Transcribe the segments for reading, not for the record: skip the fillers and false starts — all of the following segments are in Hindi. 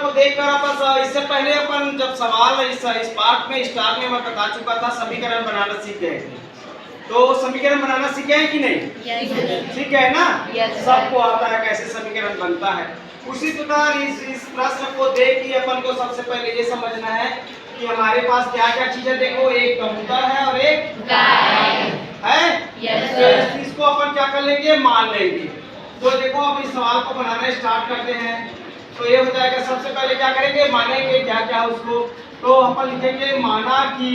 को देखकर अपन इससे पहले अपन जब सवाल इस पार्ट में स्टार्ट में मैं बता चुका था, समीकरण बनाना सीख गए थे। तो समीकरण बनाना सीखे हैं कि नहीं? सीख गए ना? सबको आता है कैसे समीकरण बनता है। उसी प्रकार इस प्रश्न को देख के अपन को सबसे पहले ये समझना है कि हमारे पास क्या क्या चीजें। देखो, एक कबूतर है और एक गाय है। तो इसको अपन क्या कर लेंगे, मान लेंगे। तो देखो, अब इस सवाल को बनाना स्टार्ट करते हैं। तो ये हो जाएगा, सबसे पहले क्या करेंगे, मानेंगे क्या क्या उसको। तो अपन लिखेंगे माना कि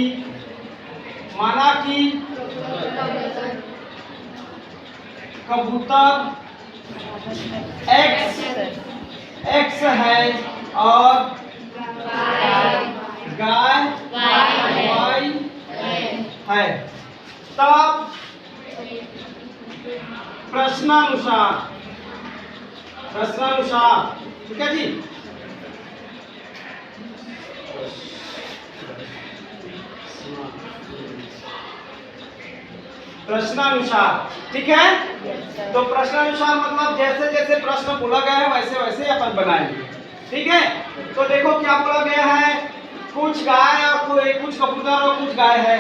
कबूतर x है और गाय y है। तब प्रश्नानुसार, ठीक है जी। प्रश्नानुसार, ठीक है। तो प्रश्नानुसार मतलब जैसे जैसे प्रश्न बोला गया है वैसे वैसे अपन बनाएंगे, ठीक है। तो देखो क्या बोला गया है, कुछ गाय और कुछ कबूतर और कुछ गाय है।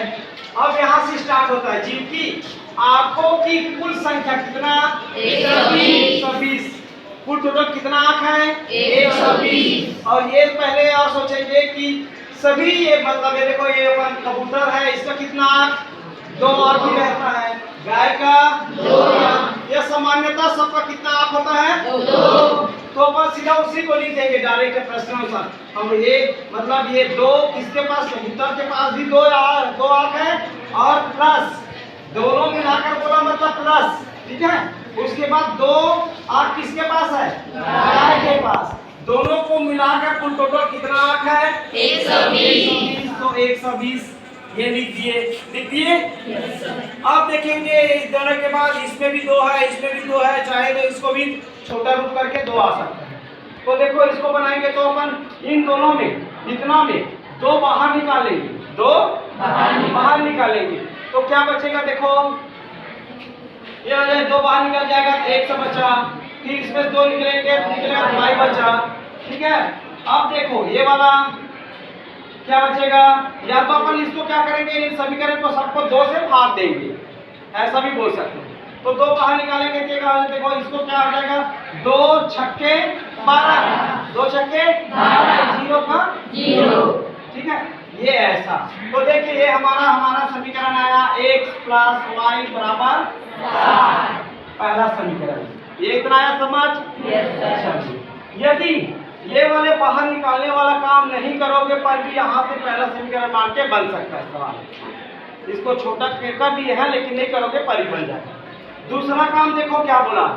अब यहाँ से स्टार्ट होता है, जीव की आंखों की कुल संख्या कितना, 120। कुल टोटल कितना आंख है, 120। और ये पहले आप सोचेंगे कि सभी, ये मतलब ये देखो, ये कबूतर है, इसका कितना आंख, 2 और भी रहता है। गाय का 2। यह सामान्यतः सबका कितना आंख होता है, 2। तो बस सीधा उसी को लिख देंगे डायरेक्ट प्रश्नानुसार। हम ये मतलब ये 2 किसके पास, कबूतर के पास भी 2 आंख है और प्लस दोनों मिलाकर बोला मतलब प्लस, ठीक है। उसके बाद 2 आंख किसके पास है, गाय के पास। दोनों को मिलाकर कुल टोटल कितना आंख है, 120। तो 120 ये लिख दिए। अब देखेंगे इस दोनों के बाद इसमें भी 2 है, इसमें भी 2 है, चाहे तो इसको भी छोटा रूप करके 2 आ सकता है। तो देखो, इसको बनाएंगे तो अपन इन दोनों में इतना में 2 बाहर निकालेंगे, 2 बाहर निकालेंगे। तो क्या बचेगा, देखो ये 2 बाहर निकल जाएगा, 1 से बचा। फिर इसमें 2 निकलेगा, y बचा, ठीक है। अब देखो ये वाला क्या बचेगा, या तो अपन इसको क्या करेंगे, इन समीकरण को सबको 2 से भाग देंगे, ऐसा भी बोल सकते हैं। तो 2 बाहर निकालेंगे, देखो इसको क्या हो जाएगा, 2 छक्के 12, 2 छक्के 12, 0 का 0, ठीक है। ये ऐसा। तो देखिए ये हमारा समीकरण आया, x + y = 7, पहला समीकरण। ये इतना आया समझ। यदि ये वाले बाहर निकालने वाला काम नहीं करोगे पर भी यहाँ से पहला समीकरण मान के बन सकता है सवाल। इसको छोटा कर दिए हैं लेकिन नहीं करोगे पर ही बन जाएगा। दूसरा काम देखो क्या बोला,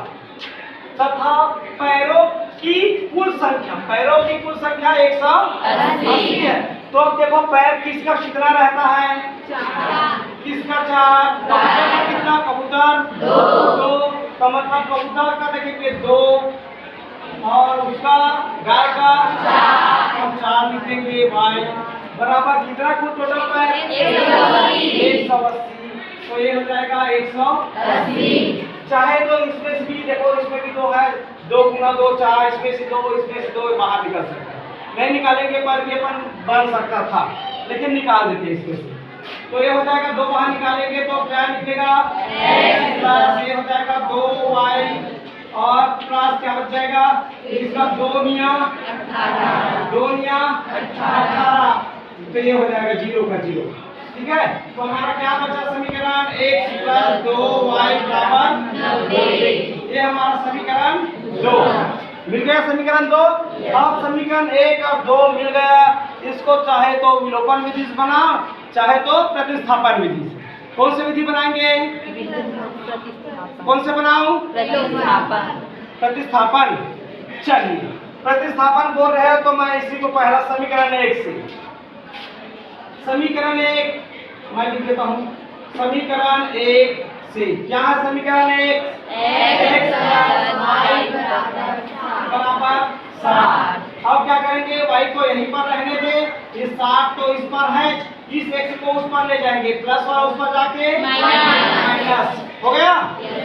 तथा पैरों की कुल संख्या, 180 है। तो अब देखो पैर किसका कितना रहता है, 4। किसका 4, कबूतर का कितना, कबूतर 2। तो मतलब कबूतर का देखेंगे 2 और उसका गाय का 4, हम 4 लिखेंगे। y बराबर कितना कुल टोटल पैर, 180। तो ये हो जाएगा 180। चाहे तो इसमें से भी देखो, इसमें भी 2 है, 2 × 2 4, इसमें से 2 बाहर निकल सकता है। नहीं निकालेंगे पर भी अपन बन सकता था, लेकिन निकाल देते हैं इसमें से। तो ये हो जाएगा, 2 बाहर निकालेंगे तो क्या निकलेगा, x प्लस ये हो जाएगा 2y और प्लस क्या बच जाएगा, इसका 2 निया 18। तो ये हो जाएगा 0 का 0, ठीक है। तो हमारा क्या बचा समीकरण, x + 2y = 90। ये हमारा समीकरण 2 मिल गया, समीकरण 2। अब समीकरण 1 और 2 मिल गया, इसको चाहे तो विलोपन विधि से बनाओ, चाहे तो प्रतिस्थापन विधि से। कौन सी विधि बनाएंगे, कौन से बनाऊं, प्रतिस्थापन। चलिए प्रतिस्थापन बोल रहे हो तो मैं इसी को पहला समीकरण 1 से, समीकरण 1 मैं लिख देता हूँ। समीकरण 1 से क्या है, समीकरण 1 x + y = 7। अब क्या करेंगे, y को यहीं पर रहने दे, ये 7 तो इस पर है, इस x को उस पर ले जाएंगे, प्लस वाला उस पर जाके माइनस हो गया।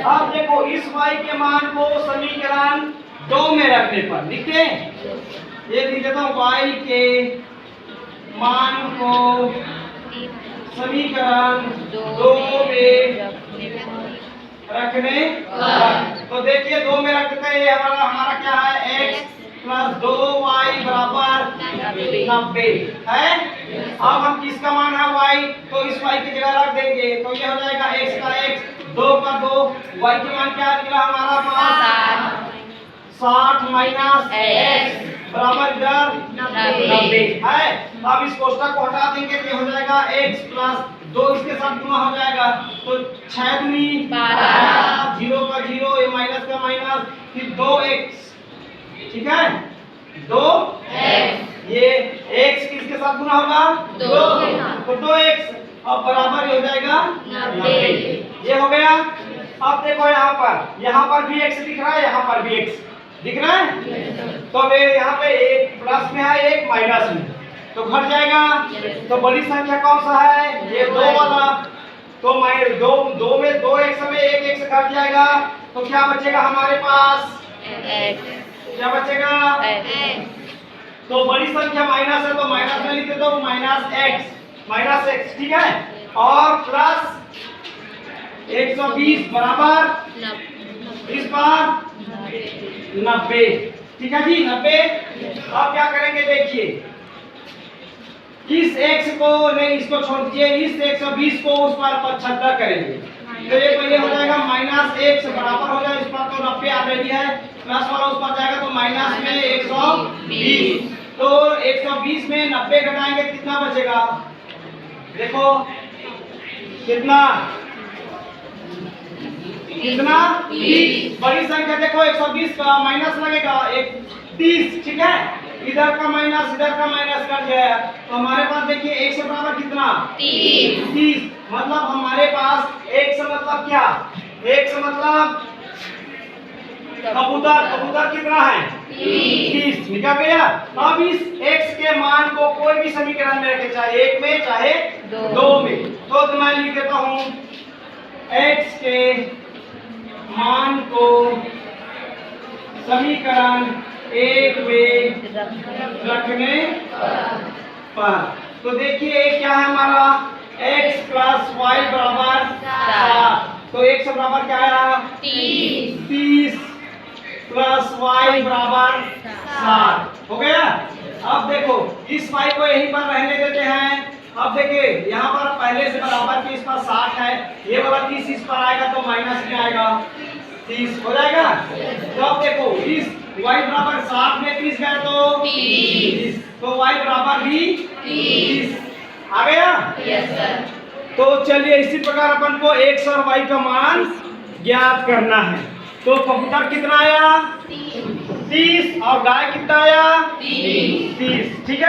अब देखो इस y के मान को समीकरण 2 में रखने पर लिखते हैं, ये लिख देता हूँ y के मान को समीकरण 2 में रखने पर। तो देखिए 2 में रखते हैं, ये हमारा क्या है, x प्लस 2y बराबर 90 है। अब हम किसका मान है y, तो इस y की जगह रख देंगे, तो ये हो जाएगा x का x, 2 का 2, y के मान क्या निकला हमारा पास 60 माइनस x बराबर इधर 90 है। अब इस कोष्ठक को हटा देंगे तो हो जाएगा x प्लस 2 इसके साथ गुणा हो जाएगा, तो 6 दूनी 12, 0 का 0, ये माइनस का माइनस, फिर 2x, ठीक है, 2x, ये x किसके साथ गुणा होगा 2, तो 2x अब बराबर हो जाएगा 90। ये हो गया। अब देखो यहाँ पर भी x दिख रहा है, यहाँ पर भी x दिख रहा है, तो अब यहाँ पे एक प्लस में है एक माइनस में, तो घट जाएगा। तो बड़ी संख्या कौन सा है, ये 2 वाला, तो मैं 2 में 2x में 1x घट जाएगा, तो क्या बचेगा हमारे पास, क्या बचेगा, तो बड़ी संख्या माइनस है तो माइनस में लिख देता हूँ माइनस x, ठीक है, और प्लस 120 बराबर इस पर 90, ठीक है जी 90। अब क्या करेंगे देखिए, इस x को नहीं, इसको छोड़ दीजिए, इस 120 को उस पर 75 करेंगे, तो ये हो जाएगा माइनस x बराबर हो जाए, इस पर तो 90 ऑलरेडी है, प्लस वाला उस पर जाएगा तो माइनस में 120, तो 120 में 90 घटाएंगे कितना बचेगा, देखो कितना 30। बड़ी संख्या देखो 120 का माइनस लगेगा 30, ठीक है, इधर का माइनस कर दिया, तो हमारे पास देखिए 1 से बराबर कितना 30, मतलब हमारे पास 1 से मतलब क्या, 1 से मतलब कबूतर कितना है 30, निकल गया। अब इस x के मान को कोई भी समीकरण में रखे, चाहे 1 में चाहे 2 में, तो मैं लिख देता हूँ x के मान को समीकरण 1 में रखने पर, तो देखिए क्या है हमारा x प्लस y बराबर 7, तो x से बराबर क्या आया 30 प्लस y बराबर 7 हो गया। अब देखो इस y को यहीं पर रहने देते हैं, अब देखिए यहाँ पर पहले से बराबर की इस पर 60 है, ये वाला 30 इस पर आएगा तो माइनस में आएगा 30 हो जाएगा। तो अब देखो इस y बराबर 60 में 30 गया तो 30, तो y बराबर भी 30 आ गया। Yes sir. तो चलिए इसी प्रकार अपन को x और y का मान ज्ञात करना है। तो कबूतर कितना आया 30 और गाय कितना आया 30, ठीक है।